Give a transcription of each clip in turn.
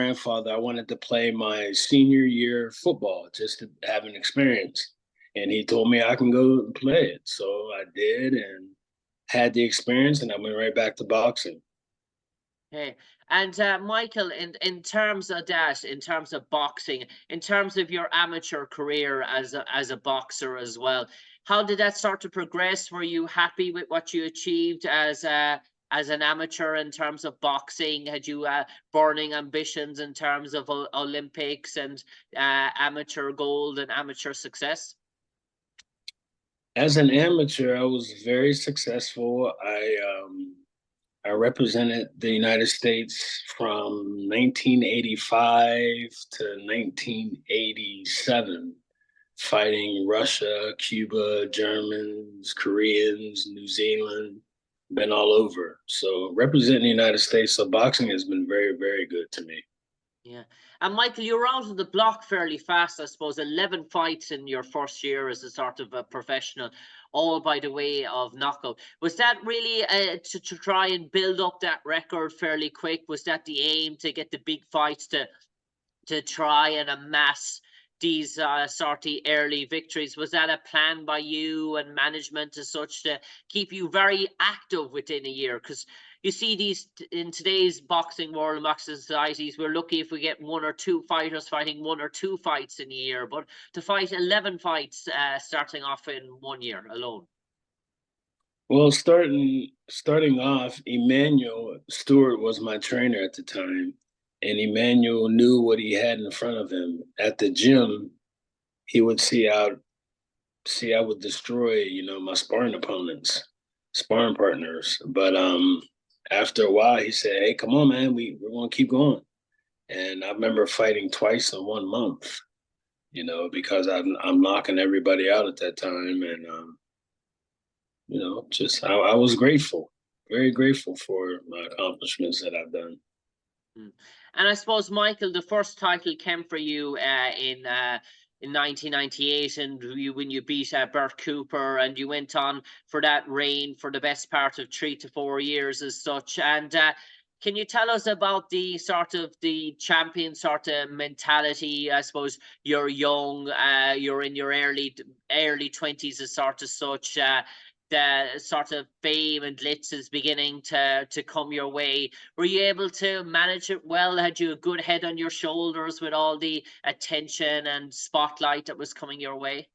grandfather, I wanted to play my senior year football just to have an experience. And he told me I can go and play it. So I did and had the experience, and I went right back to boxing. Okay. And Michael, in terms of that, in terms of boxing, in terms of your amateur career as a boxer as well, how did that start to progress? Were you happy with what you achieved as an amateur in terms of boxing? Had you burning ambitions in terms of Olympics and amateur gold and amateur success? As an amateur, I was very successful. I represented the United States from 1985 to 1987, fighting Russia, Cuba, Germans, Koreans, New Zealand, been all over. So representing the United States, so boxing has been very, very good to me. Yeah. And Michael, you were out of the block fairly fast, I suppose. 11 fights in your first year as a sort of a professional, all by the way of knockout. Was that really to try and build up that record fairly quick? Was that the aim, to get the big fights, to try and amass these sort of early victories? Was that a plan by you and management as such to keep you very active within a year? Because you see these in today's boxing world and boxing societies, we're lucky if we get one or two fighters fighting one or two fights in a year, but to fight 11 fights starting off in 1 year alone. Well, starting off, Emmanuel Stewart was my trainer at the time, and Emmanuel knew what he had in front of him. At the gym, he would see I would destroy, my sparring opponents, sparring partners. But after a while, he said, "Hey, come on, man, we're gonna keep going." And I remember fighting twice in 1 month, because I'm knocking everybody out at that time, and just I was grateful, very grateful for my accomplishments that I've done. Mm. And I suppose, Michael, the first title came for you in 1998, and when you beat Bert Cooper, and you went on for that reign for the best part of 3 to 4 years as such. And can you tell us about the sort of the champion sort of mentality? I suppose you're young, you're in your early 20s as sort of such. The sort of fame and glitz is beginning to come your way. Were you able to manage it well? Had you a good head on your shoulders with all the attention and spotlight that was coming your way?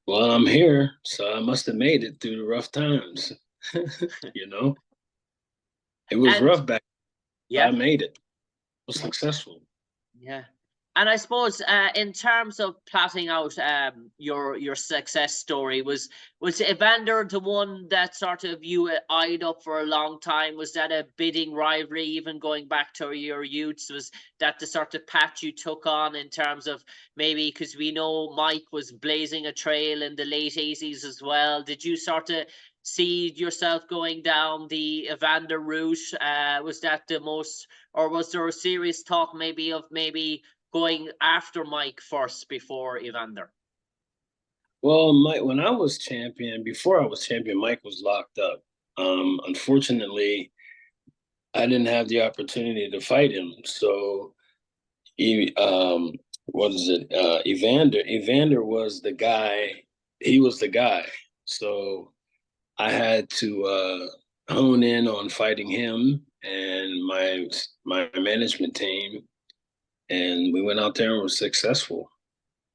Well, I'm here, so I must have made it through the rough times. you know, it was And rough back, but I yeah, made it. I was successful. yeah. And I suppose in terms of plotting out your success story, was Evander the one that sort of you eyed up for a long time? Was that a bidding rivalry, even going back to your youths? Was that the sort of path you took on in terms of, maybe because we know Mike was blazing a trail in the late 80s as well? Did you sort of see yourself going down the Evander route? Was that the most, or was there a serious talk maybe of maybe going after Mike first before Evander? Well, Mike, when I was champion, before I was champion, Mike was locked up. Unfortunately, I didn't have the opportunity to fight him. So, what is it? Evander. Evander was the guy. He was the guy. So I had to hone in on fighting him and my management team, and we went out there and were successful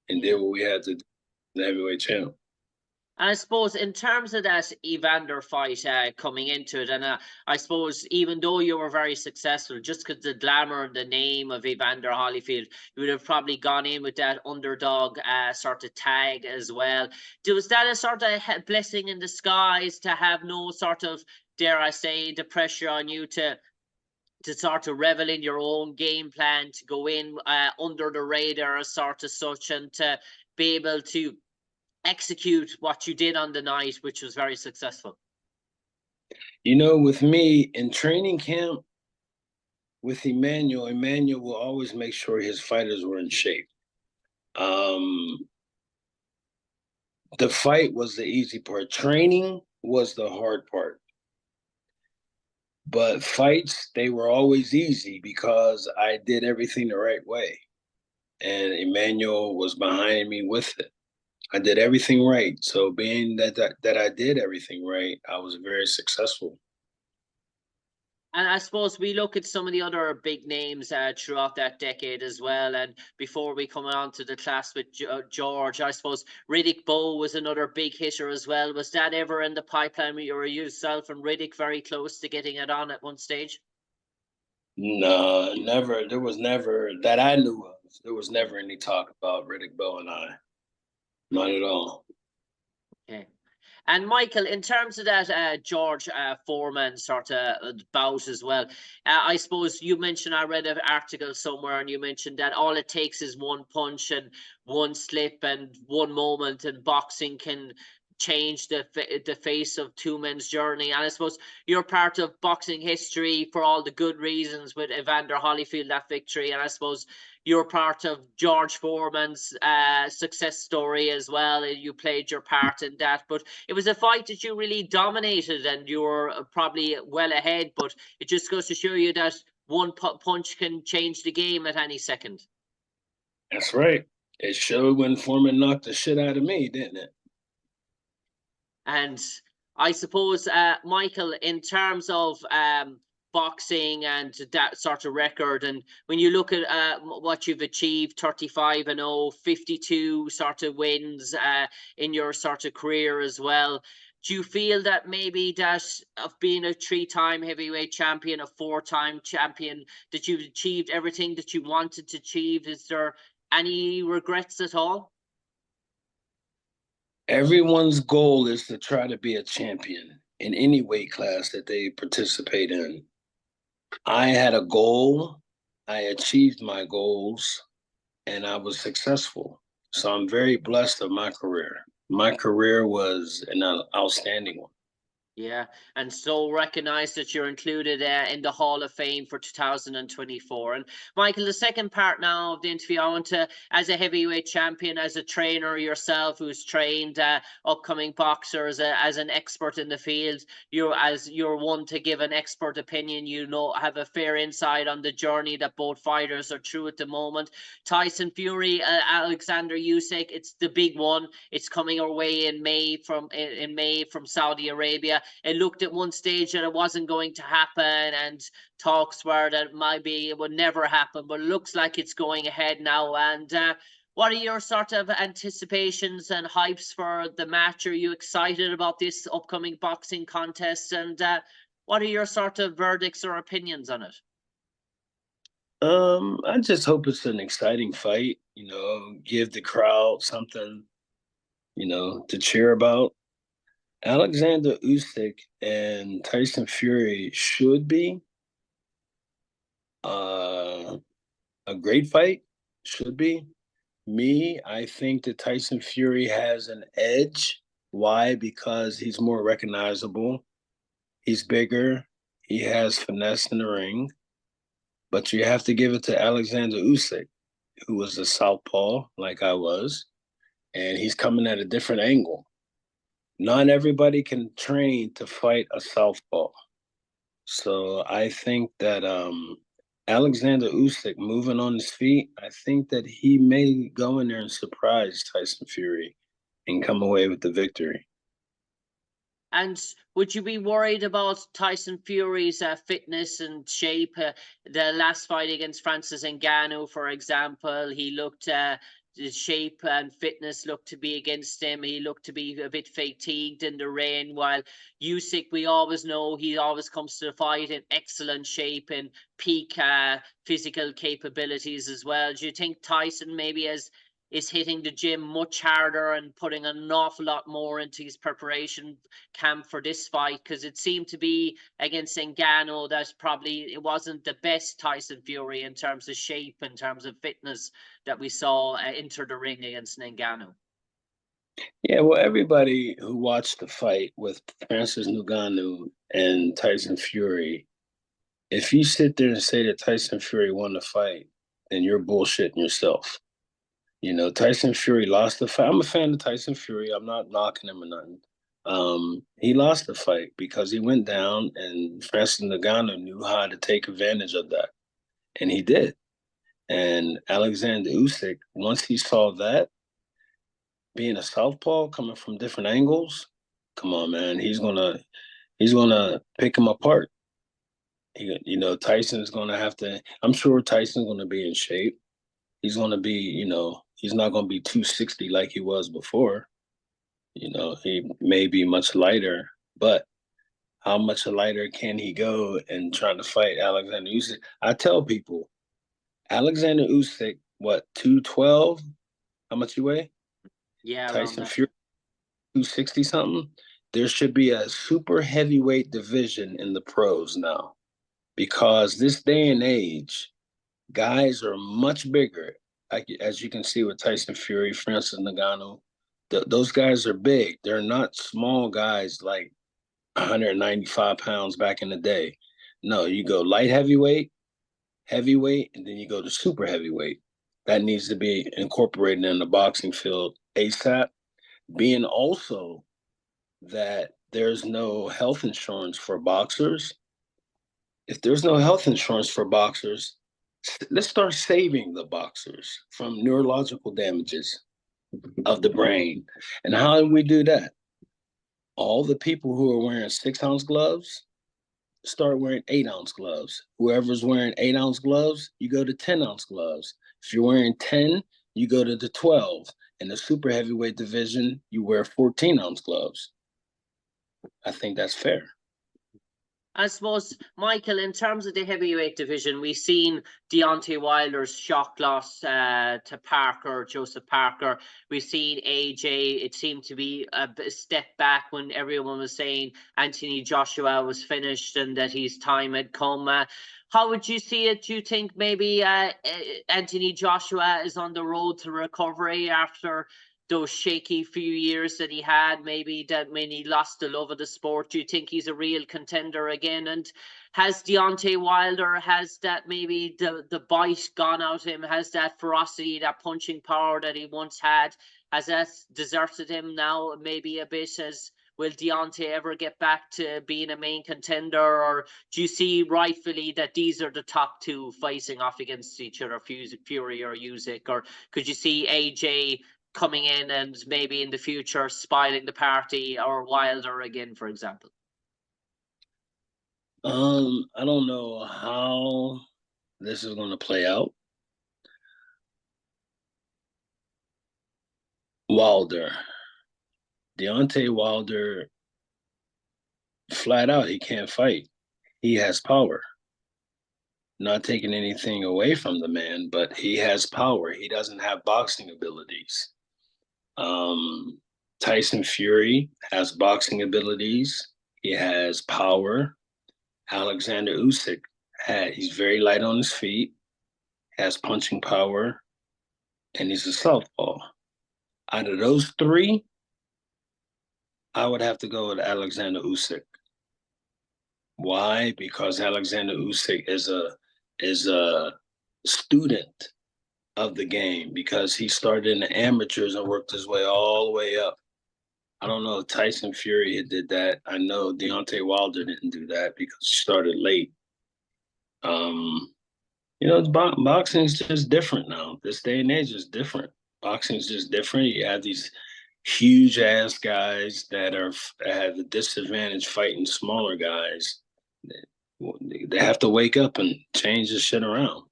and did Yeah. what we had to do, the heavyweight champ. And I suppose in terms of that Evander fight coming into it, and I suppose even though you were very successful, just because the glamour and the name of Evander Holyfield, you would have probably gone in with that underdog sort of tag as well. Was that a sort of blessing in disguise to have no sort of, dare I say, the pressure on you to sort of revel in your own game plan, to go in under the radar sort of such, and to be able to execute what you did on the night, which was very successful? With me in training camp with Emmanuel will always make sure his fighters were in shape. Um, the fight was the easy part. Training was the hard part. But fights, they were always easy because I did everything the right way. And Emmanuel was behind me with it. I did everything right. So being that I did everything right, I was very successful. And I suppose we look at some of the other big names throughout that decade as well. And before we come on to the class with George, I suppose Riddick Bowe was another big hitter as well. Was that ever in the pipeline? You were yourself and Riddick very close to getting it on at one stage? No, never. There was never that I knew of. There was never any talk about Riddick Bowe and I. Not at all. Okay. And Michael, in terms of that George Foreman sort of bout as well, I suppose you mentioned, I read an article somewhere, and you mentioned that all it takes is one punch and one slip and one moment, and boxing can change the face of two men's journey. And I suppose you're part of boxing history for all the good reasons with Evander Holyfield, that victory, and I suppose you're part of George Foreman's success story as well. You played your part in that, but it was a fight that you really dominated, and you were probably well ahead. But it just goes to show you that one punch can change the game at any second. That's right. It showed when Foreman knocked the shit out of me, didn't it? And I suppose, Michael, in terms of boxing and that sort of record, and when you look at what you've achieved, 35-0, 52 sort of wins in your sort of career as well, do you feel that maybe that of being a three-time heavyweight champion, a four-time champion, that you've achieved everything that you wanted to achieve? Is there any regrets at all? Everyone's goal is to try to be a champion in any weight class that they participate in. I had a goal, I achieved my goals, and I was successful. So I'm very blessed of my career. My career was an outstanding one. Yeah, and so recognised that you're included in the Hall of Fame for 2024. And Michael, the second part now of the interview, I want to, as a heavyweight champion, as a trainer yourself who's trained upcoming boxers, as an expert in the field, you're one to give an expert opinion. You know, have a fair insight on the journey that both fighters are through at the moment. Tyson Fury, Oleksandr Usyk, it's the big one. It's coming our way in May from Saudi Arabia. It looked at one stage that it wasn't going to happen, and talks were that it would never happen, but it looks like it's going ahead now. And what are your sort of anticipations and hypes for the match? Are you excited about this upcoming boxing contest? And what are your sort of verdicts or opinions on it? I just hope it's an exciting fight, give the crowd something, to cheer about. Alexander Usyk and Tyson Fury should be uh, a great fight. Should be. Me, I think that Tyson Fury has an edge. Why? Because he's more recognizable. He's bigger. He has finesse in the ring. But you have to give it to Alexander Usyk, who was a southpaw like I was, and he's coming at a different angle. Not everybody can train to fight a southpaw. So I think that Alexander Usyk moving on his feet, I think that he may go in there and surprise Tyson Fury and come away with the victory. And would you be worried about Tyson Fury's fitness and shape? The last fight against Francis Ngannou, for example, he looked his shape and fitness looked to be against him. He looked to be a bit fatigued in the rain. While Usyk, we always know he always comes to the fight in excellent shape and peak physical capabilities as well. Do you think Tyson maybe is hitting the gym much harder and putting an awful lot more into his preparation camp for this fight? Because it seemed to be against Ngannou that probably it wasn't the best Tyson Fury in terms of shape, in terms of fitness that we saw enter the ring against Ngannou. Yeah, well, everybody who watched the fight with Francis Ngannou and Tyson Fury, if you sit there and say that Tyson Fury won the fight, then you're bullshitting yourself. Tyson Fury lost the fight. I'm a fan of Tyson Fury. I'm not knocking him or nothing. He lost the fight because he went down, and Francis Ngannou knew how to take advantage of that, and he did. And Alexander Usyk, once he saw that, being a southpaw coming from different angles, come on, man, he's gonna pick him apart. Tyson's gonna have to. I'm sure Tyson's gonna be in shape. He's gonna be, he's not gonna be 260 like he was before. He may be much lighter, but how much lighter can he go and try to fight Alexander Usyk? I tell people, Alexander Usyk, what, 212? How much you weigh? Yeah, around Tyson that. Fury, 260 something. There should be a super heavyweight division in the pros now, because this day and age, guys are much bigger. Like, as you can see with Tyson Fury, Francis Ngannou, those guys are big. They're not small guys like 195 pounds back in the day. No, you go light heavyweight, heavyweight, and then you go to super heavyweight. That needs to be incorporated in the boxing field ASAP. Being also that there's no health insurance for boxers. If there's no health insurance for boxers, let's start saving the boxers from neurological damages of the brain. And how do we do that? All the people who are wearing 6-ounce gloves start wearing 8-ounce gloves. Whoever's wearing 8-ounce gloves, you go to 10-ounce gloves. If you're wearing 10, you go to the 12. In the super heavyweight division, you wear 14-ounce gloves. I think that's fair. I suppose, Michael, in terms of the heavyweight division, we've seen Deontay Wilder's shock loss to Joseph Parker. We've seen AJ. It seemed to be a step back when everyone was saying Anthony Joshua was finished and that his time had come. How would you see it? Do you think maybe Anthony Joshua is on the road to recovery after those shaky few years that he had, maybe that when he lost the love of the sport? Do you think he's a real contender again? And has Deontay Wilder, has that maybe the bite gone out of him? Has that ferocity, that punching power that he once had, has that deserted him now maybe a bit? As will Deontay ever get back to being a main contender? Or do you see rightfully that these are the top two fighting off against each other, Fury or Usyk? Or could you see AJ coming in and maybe in the future spoiling the party, or Wilder again, for example? I don't know how this is going to play out. Wilder, Deontay Wilder, flat out, he can't fight. He has power. Not taking anything away from the man, but he has power. He doesn't have boxing abilities. Um, Tyson Fury has boxing abilities. He has power. Alexander Usyk he's very light on his feet, has punching power, and he's a southpaw. Out of those three, I would have to go with Alexander Usyk. Why? Because Alexander Usyk is a student of the game, because he started in the amateurs and worked his way all the way up. I don't know if Tyson Fury did that. I know Deontay Wilder didn't do that because he started late. Um, boxing is just different now. This day and age is different. Boxing is just different. You have these huge ass guys that have the disadvantage fighting smaller guys. They have to wake up and change this shit around.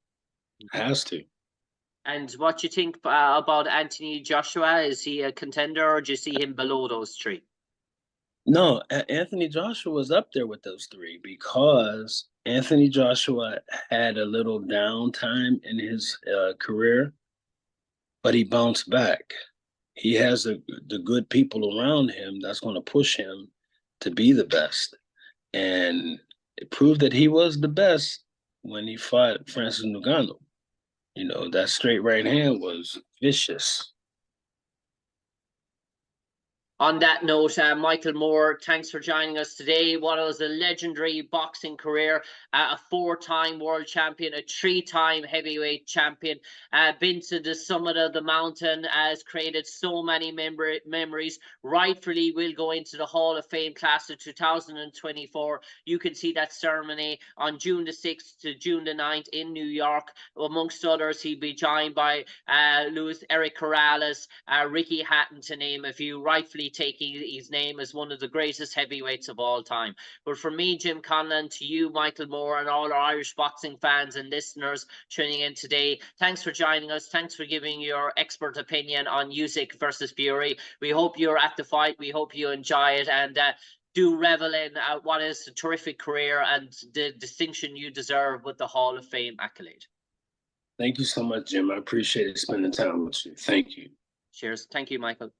Has to. And what do you think about Anthony Joshua? Is he a contender, or do you see him below those three? No, Anthony Joshua was up there with those three because Anthony Joshua had a little downtime in his career, but he bounced back. He has the good people around him that's going to push him to be the best. And it proved that he was the best when he fought Francis Ngannou. That straight right hand was vicious. On that note, Michael Moore, thanks for joining us today. What was a legendary boxing career, a 4-time world champion, a 3-time heavyweight champion, been to the summit of the mountain, has created so many memories, rightfully will go into the Hall of Fame class of 2024. You can see that ceremony on June the 6th to June the 9th in New York. Amongst others, he'll be joined by Eric Corrales, Ricky Hatton, to name a few, rightfully taking his name as one of the greatest heavyweights of all time. But for me, Jim Conlan, to you, Michael Moore, and all our Irish boxing fans and listeners tuning in today, thanks for joining us. Thanks for giving your expert opinion on Usyk versus Fury. We hope you're at the fight. We hope you enjoy it, and do revel in what is a terrific career and the distinction you deserve with the Hall of Fame accolade. Thank you so much, Jim. I appreciate spending time with you. Thank you. Cheers. Thank you, Michael.